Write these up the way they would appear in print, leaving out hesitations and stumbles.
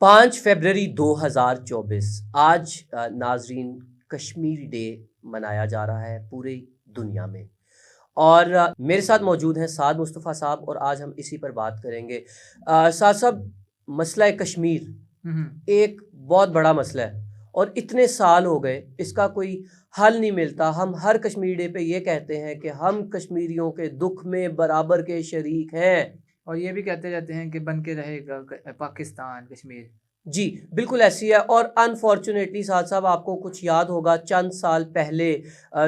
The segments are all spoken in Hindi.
5 फरवरी 2024 आज नाजरीन कश्मीर डे मनाया जा रहा है पूरी दुनिया में। और मेरे साथ मौजूद हैं साद मुस्तफ़ा साहब और आज हम इसी पर बात करेंगे। साद साहब, मसला कश्मीर एक बहुत बड़ा मसला है और इतने साल हो गए इसका कोई हल नहीं मिलता। हम हर कश्मीर डे पे ये कहते हैं कि हम कश्मीरियों के दुख में बराबर के शरीक हैं और ये भी कहते रहते हैं कि बन के रहेगा पाकिस्तान कश्मीर। जी बिल्कुल ऐसी है। और अनफॉर्चुनेटली साथ साहब आपको कुछ याद होगा चंद साल पहले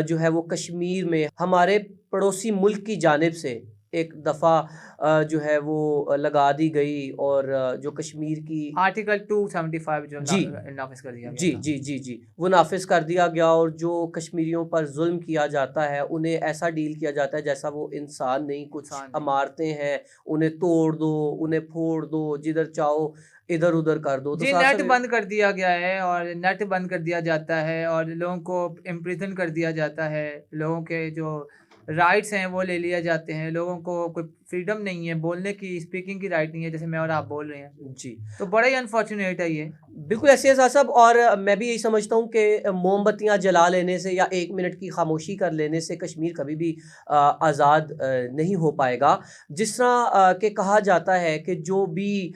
जो है वो कश्मीर में हमारे पड़ोसी मुल्क की जानिब से एक दफ़ा जो है वो लगा दी गई और जो कश्मीर की आर्टिकल 275 जो जी नाफिज कर दिया जी गया था। जी जी जी वो नाफिज कर दिया गया और जो कश्मीरियों पर जुल्म किया जाता है उन्हें ऐसा डील किया जाता है जैसा वो इंसान नहीं, कुछ इमारतें हैं उन्हें तोड़ दो, उन्हें फोड़ दो, जिधर चाहो इधर उधर कर दो। तो जी, नेट बंद कर दिया गया है और नेट बंद कर दिया जाता है और लोगों को इम्प्रिजन कर दिया जाता है। लोगों के जो राइट्स हैं वो ले लिए जाते हैं। लोगों को कोई फ्रीडम नहीं है, बोलने की, स्पीकिंग की राइट नहीं है, जैसे मैं और आप बोल रहे हैं। जी तो बड़ा ही अनफॉर्चुनेट है ये। बिल्कुल ऐसे है साहब साहब। और मैं भी यही समझता हूँ कि मोमबत्तियाँ जला लेने से या 1 मिनट की खामोशी कर लेने से कश्मीर कभी भी आज़ाद नहीं हो पाएगा। जिस तरह के कहा जाता है कि जो भी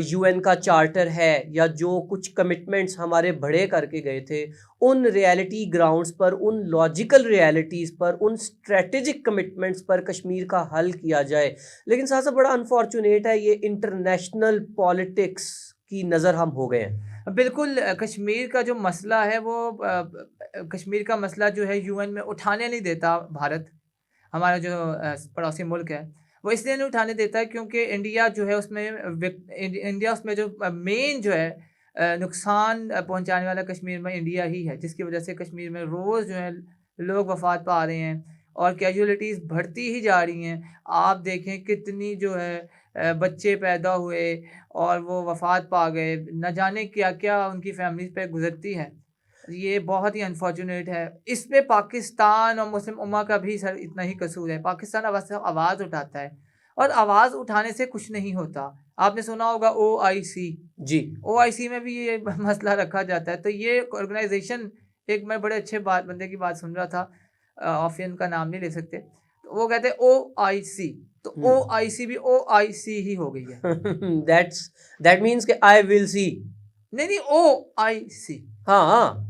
यूएन का चार्टर है या जो कुछ कमिटमेंट्स हमारे बड़े करके गए थे उन रियलिटी ग्राउंड्स पर, उन लॉजिकल रियलिटीज़ पर, उन स्ट्रेटेजिक कमिटमेंट्स पर कश्मीर का हल किया जाए। लेकिन साहब साहब बड़ा अनफॉर्चुनेट है ये इंटरनेशनल पॉलिटिक्स की नज़र हम हो गए हैं। बिल्कुल, कश्मीर का जो मसला है वो कश्मीर का मसला जो है यूएन में उठाने नहीं देता भारत। हमारा जो पड़ोसी मुल्क है वो इसलिए नहीं उठाने देता है क्योंकि इंडिया जो है उसमें इंडिया उसमें जो मेन जो है नुकसान पहुंचाने वाला कश्मीर में इंडिया ही है, जिसकी वजह से कश्मीर में रोज़ जो है लोग वफात पा रहे हैं और कैजुअलिटीज़ बढ़ती ही जा रही हैं। आप देखें कितनी जो है बच्चे पैदा हुए और वो वफात पा गए, न जाने क्या क्या उनकी फैमिलीज पे गुजरती है। ये बहुत ही अनफॉर्चुनेट है। इस पे पाकिस्तान और मुस्लिम उम्मा का भी सर इतना ही कसूर है। पाकिस्तान आवाज़ उठाता है और आवाज़ उठाने से कुछ नहीं होता। आपने सुना होगा OIC। जी OIC में भी ये मसला रखा जाता है। तो ये ऑर्गेनाइजेशन, एक मैं बड़े अच्छे बंदे की बात सुन रहा था, ऑफियन का नाम नहीं ले सकते, तो वो कहते हैं OIC, तो OIC भी OIC ही हो गई है। दैट मीन्स कि आई विल सी। नहीं नहीं, OIC। हाँ हाँ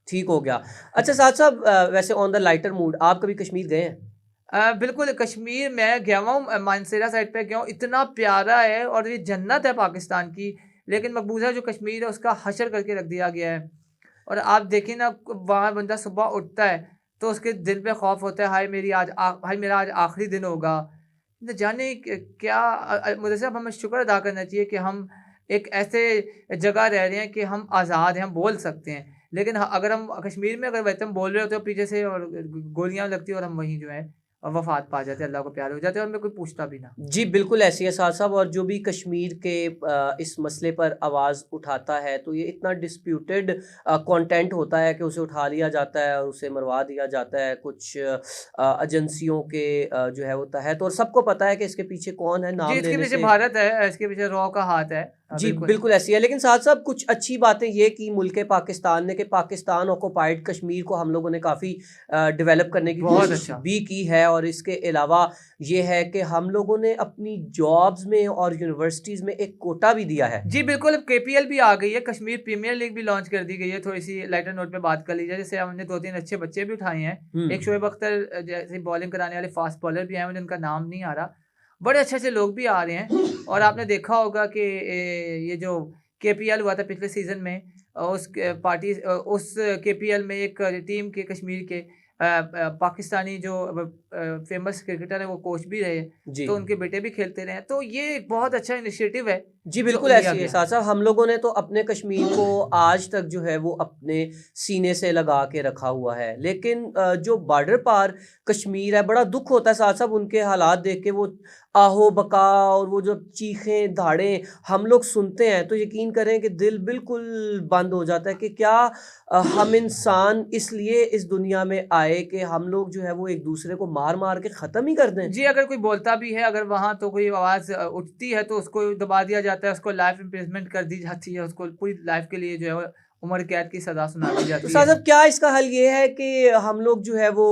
ठीक हो गया। अच्छा साथ साहब, वैसे ऑन द लाइटर मूड आप कभी कश्मीर गए हैं? बिल्कुल, कश्मीर मैं गया हूँ, मानसेरा साइड पे गया हूँ। इतना प्यारा है और ये जन्नत है पाकिस्तान की। लेकिन मकबूजा जो कश्मीर है उसका हशर करके रख दिया गया है। और आप देखिए ना, वहाँ बंदा सुबह उठता है तो उसके दिल पे खौफ होता है, हाय मेरा आज आखिरी दिन होगा। न जाने क्या। मुझे सिर्फ हमें शुक्र अदा करना चाहिए कि हम एक ऐसे जगह रह रहे हैं कि हम आज़ाद हैं, हम बोल सकते हैं। लेकिन अगर हम कश्मीर में अगर वैसे हम बोल रहे होते हैं पीछे से और गोलियां लगती और हम वहीं जो है वफात पा जाते, अल्लाह को प्यारे हो जाते और हमें कोई पूछता भी ना। जी बिल्कुल ऐसी है साहब साहब। और जो भी कश्मीर के इस मसले पर आवाज़ उठाता है तो ये इतना डिस्प्यूटेड कंटेंट होता है कि उसे उठा लिया जाता है और उसे मरवा दिया जाता है कुछ एजेंसियों के जो है वो तहत। और सबको पता है कि इसके पीछे कौन है, जी, नाम इसके लेने पीछे से। भारत है, इसके पीछे रॉ का हाथ है। जी बिल्कुल। बिल्कुल ऐसी है। लेकिन साथ साथ कुछ अच्छी बातें ये की मुल्क पाकिस्तान ने कि पाकिस्तान ऑक्युपाइड कश्मीर को हम लोगों ने काफ़ी डेवलप करने की बहुत कोशिश अच्छा। भी की है। और इसके अलावा ये है कि हम लोगों ने अपनी जॉब्स में और यूनिवर्सिटीज़ में एक कोटा भी दिया है। जी बिल्कुल, अब KPL भी आ गई है, कश्मीर प्रीमियर लीग भी लॉन्च कर दी गई है। थोड़ी सी लाइटर नोट पे बात कर लीजिए, जैसे हमने 2-3 अच्छे बच्चे भी उठाए हैं। एक शोएब अख्तर जैसे बॉलिंग कराने वाले फास्ट बॉलर भी आए हैं, मुझे उनका नाम नहीं आ रहा। बड़े अच्छे अच्छे लोग भी आ रहे हैं। और आपने देखा होगा कि ये जो KPL हुआ था पिछले सीजन में, उस KPL में एक टीम के कश्मीर के पाकिस्तानी जो फेमस क्रिकेटर है वो कोच भी रहे, जी तो उनके बेटे भी खेलते रहे। तो ये एक बहुत अच्छा इनिशिएटिव है जी जो बिल्कुल लिया ऐसी है गया। साथ साथ। हम लोगों ने तो अपने कश्मीर को आज तक जो है वो अपने सीने से लगा के रखा हुआ है। लेकिन जो बॉर्डर पार कश्मीर है बड़ा दुख होता है साथ साथ उनके हालात देख के। वो आहो बका और वो जो चीखें धाड़ें हम लोग सुनते हैं तो यकीन करें कि दिल बिल्कुल बंद हो जाता है कि क्या हम इंसान इसलिए इस दुनिया में आए कि हम लोग जो है वो एक दूसरे को मार मार के ख़त्म ही कर दें। जी, अगर कोई बोलता भी है, अगर वहाँ तो कोई आवाज़ उठती है तो उसको दबा दिया जाता है, उसको लाइफ इम्प्रिजमेंट कर दी जाती है, उसको पूरी लाइफ के लिए जो है उम्र कैद की सजा सुना दी तो जाती है। साहब क्या इसका हल ये है कि हम लोग जो है वो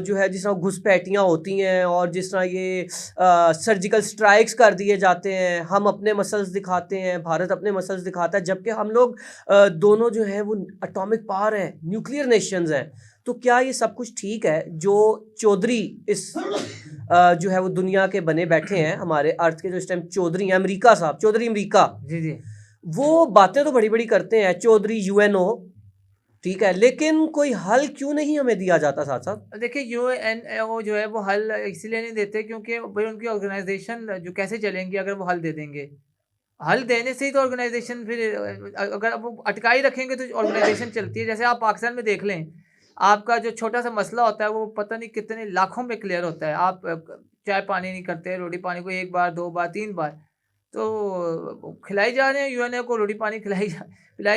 जो है जिस तरह घुसपैठियाँ होती हैं और जिस तरह ये सर्जिकल स्ट्राइक्स कर दिए जाते हैं, हम अपने मसल्स दिखाते हैं, भारत अपने मसल्स दिखाता है, जबकि हम लोग दोनों जो हैं वो एटॉमिक पावर हैं, न्यूक्लियर नेशंस हैं। तो क्या ये सब कुछ ठीक है जो चौधरी इस जो है वो दुनिया के बने बैठे हैं, हमारे अर्थ के जो इस टाइम चौधरी हैं, अमेरिका साहब, चौधरी अमेरिका, जी जी। वो बातें तो बड़ी बड़ी करते हैं, चौधरी यूएनओ, ठीक है, लेकिन कोई हल क्यों नहीं हमें दिया जाता साथ साथ? देखिए यूएनओ जो है वो हल इसलिए नहीं देते क्योंकि भाई उनकी ऑर्गेनाइजेशन जो कैसे चलेंगी अगर वो हल दे देंगे। हल देने से ही तो ऑर्गेनाइजेशन फिर अगर वो अटकाई रखेंगे तो ऑर्गेनाइजेशन चलती है। जैसे आप पाकिस्तान में देख लें, आपका जो छोटा सा मसला होता है वो पता नहीं कितने लाखों में क्लियर होता है। आप चाय पानी नहीं करते, रोटी पानी को 1 बार 2 बार 3 बार तो खिलाई जा रहे हैं, यूएनओ को रोटी पानी पिलाई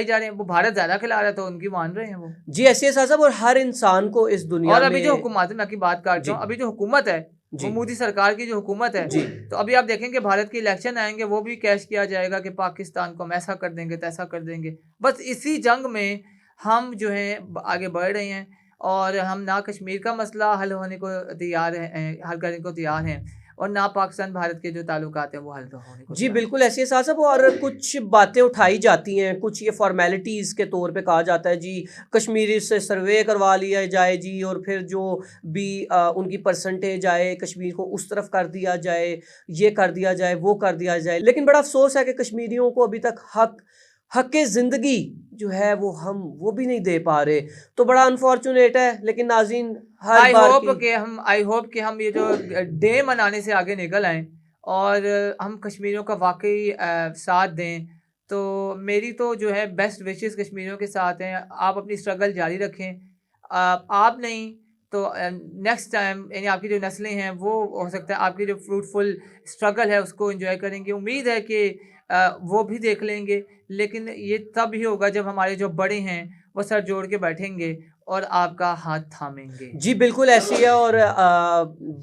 जा रहे हैं। वो भारत ज़्यादा खिला रहा है तो उनकी मान रहे हैं वो। जी ऐसे है साहब, और हर इंसान को इस दुनिया और में अभी जो हुकूमत मैं की बात काट जी रहा हूँ, अभी जो हुकूमत है वो जी मोदी सरकार की जो हुकूमत है, जी तो अभी आप देखेंगे भारत के इलेक्शन आएंगे, वो भी कैश किया जाएगा कि पाकिस्तान को हम ऐसा कर देंगे तैसा कर देंगे। बस इसी जंग में हम जो है आगे बढ़ रहे हैं और हम ना कश्मीर का मसला हल होने को तैयार हैं, हल करने को तैयार हैं, और ना पाकिस्तान भारत के जो ताल्लुकात हैं वो हल होने को जी तैयार हैं। बिल्कुल ऐसे है साहब, और कुछ बातें उठाई जाती हैं, कुछ ये फॉर्मेलिटीज़ के तौर पे कहा जाता है जी कश्मीरी से सर्वे करवा लिया जाए जी, और फिर जो भी उनकी परसेंटेज आए कश्मीर को उस तरफ कर दिया जाए, ये कर दिया जाए, वो कर दिया जाए। लेकिन बड़ा अफसोस है कि कश्मीरियों को अभी तक हक ज़िंदगी जो है वो हम वो भी नहीं दे पा रहे, तो बड़ा अनफॉर्चुनेट है। लेकिन नाज़रीन हर आई बार होप की कि हम ये जो डे मनाने से आगे निकल आएँ और हम कश्मीरियों का वाकई साथ दें। तो मेरी तो जो है बेस्ट विशेस कश्मीरियों के साथ हैं। आप अपनी स्ट्रगल जारी रखें। आप नहीं तो नेक्स्ट टाइम यानी आपकी जो नस्लें हैं वो हो सकता है आपकी जो फ्रूटफुल स्ट्रगल है उसको एंजॉय करेंगे। उम्मीद है कि वो भी देख लेंगे, लेकिन ये तब ही होगा जब हमारे जो बड़े हैं वो सर जोड़ के बैठेंगे और आपका हाथ थामेंगे। जी बिल्कुल ऐसी है, और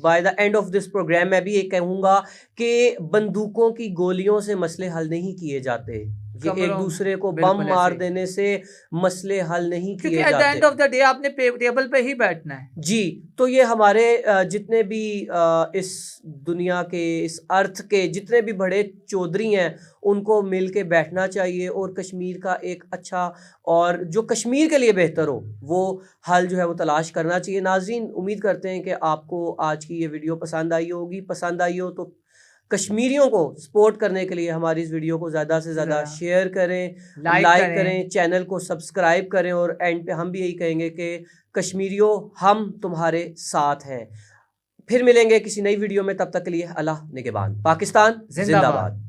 by the end of this programme मैं भी ये कहूँगा कि बंदूकों की गोलियों से मसले हल नहीं किए जाते, ये एक कमरों दूसरे को बम बिल्कुल मार ऐसे, देने से मसले हल नहीं क्योंकि किए एट द जाते। एंड ऑफ द डे आपने टेबल पे ही बैठना है। जी, तो ये हमारे जितने भी इस दुनिया के इस अर्थ के जितने भी बड़े चौधरी हैं उनको मिल के बैठना चाहिए और कश्मीर का एक अच्छा और जो कश्मीर के लिए बेहतर हो वो हल जो है वो तलाश करना चाहिए। नाज़रीन उम्मीद करते हैं कि आपको आज की ये वीडियो पसंद आई होगी। पसंद आई हो तो कश्मीरियों को सपोर्ट करने के लिए हमारी इस वीडियो को ज़्यादा से ज़्यादा शेयर करें, लाइक करें, चैनल को सब्सक्राइब करें, और एंड पे हम भी यही कहेंगे कि कश्मीरियों हम तुम्हारे साथ हैं। फिर मिलेंगे किसी नई वीडियो में, तब तक के लिए अल्लाह निगहबान। पाकिस्तान जिंदाबाद।